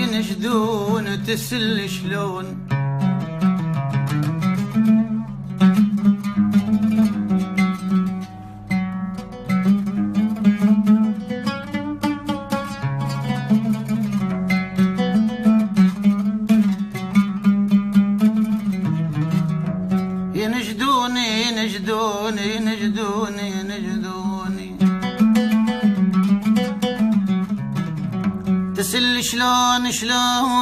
ينشدون تسل شلون ينشدوني ينشدوني ينشدوني ينشدوني تسل شلون شلون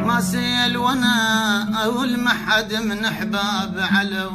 ما سيل وانا اول ما حد من احباب علو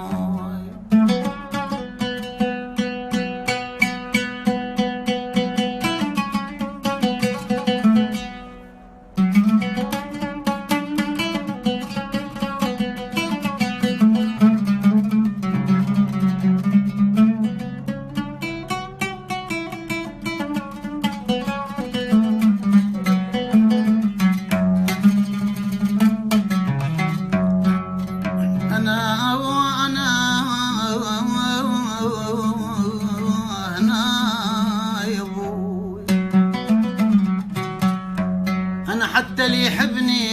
حتى اللي يحبني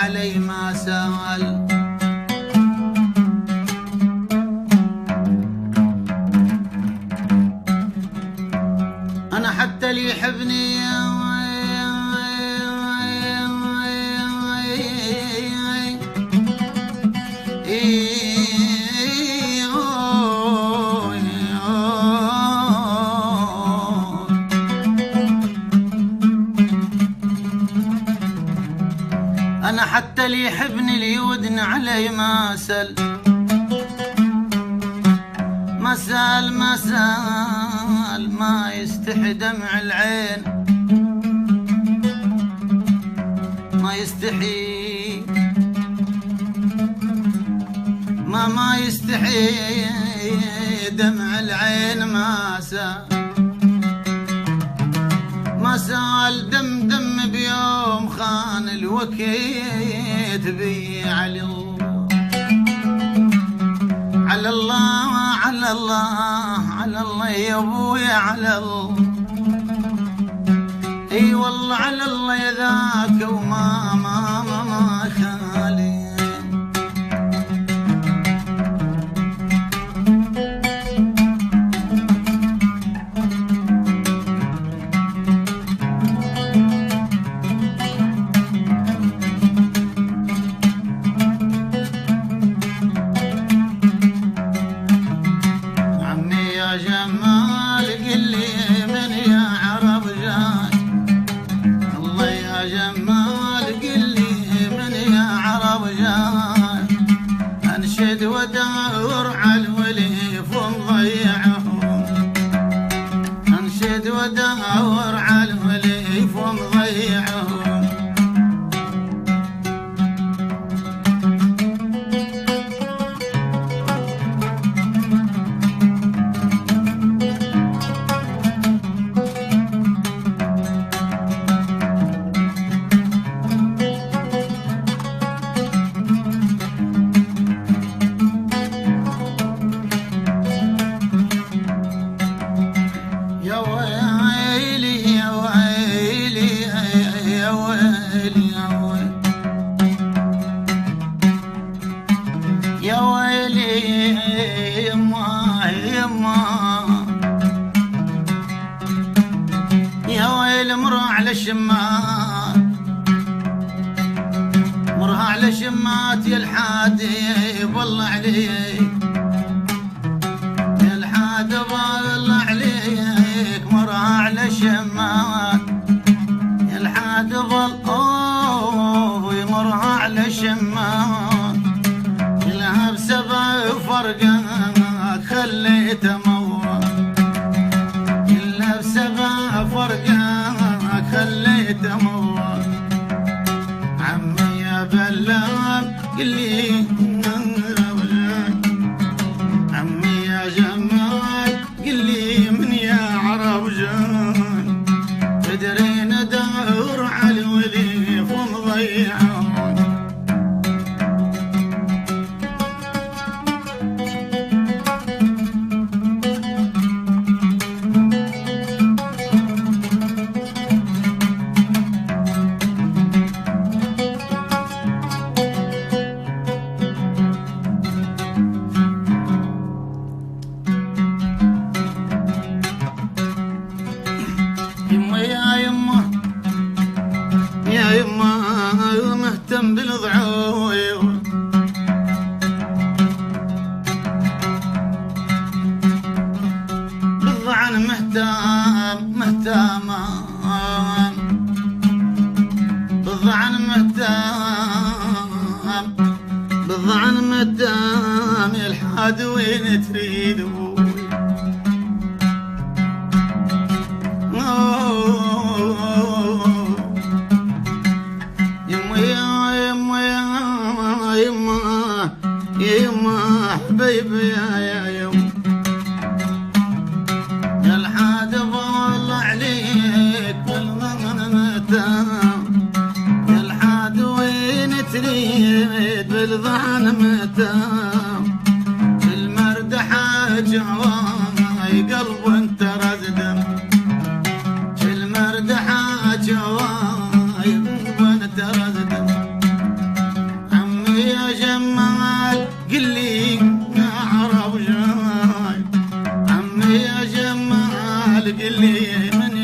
علي ما سال أنا حتى اللي يحبني أنا حتى اللي يحبني ليودن علي ما سل ما يستحي دمع العين ما يستحي ما يستحي دمع العين ما سال دم بيوم خان الوكيت بي على الله يا ابويا على الله اي والله على الله يا ذاك وما خالي جمال قل لي من يا عرب جاي الله يا جمال قل لي من يا عرب جاي انشد ودور على الوليف ومضيعهم انشد ودور على الوليف ومضيعهم يا ويلي يما يا ويلي مرها على الشمات مرها على شمات يا الحادي بالله عليك يا الحادي بالله عليك مرها على شمات يا الحادي بالله مرها على شمات لها بسبب فرقك خليته موت إلا بسبب فرقك خليته موت مهتام مهتاما بالضعن مهتام بالضعن مهتام يا الحاد وين تريد ابوي يما يما يما يما حبيبي يا يما يا الحاد ضل عليك بالمهتام يا الحاد وين تريد بالضعن مهتام المردحة جواي قلب وانت رزدم المردحة جواي قلب وانت رزدم عمي يا جمال قلي اعرف جاي عمي يا جمال قلي من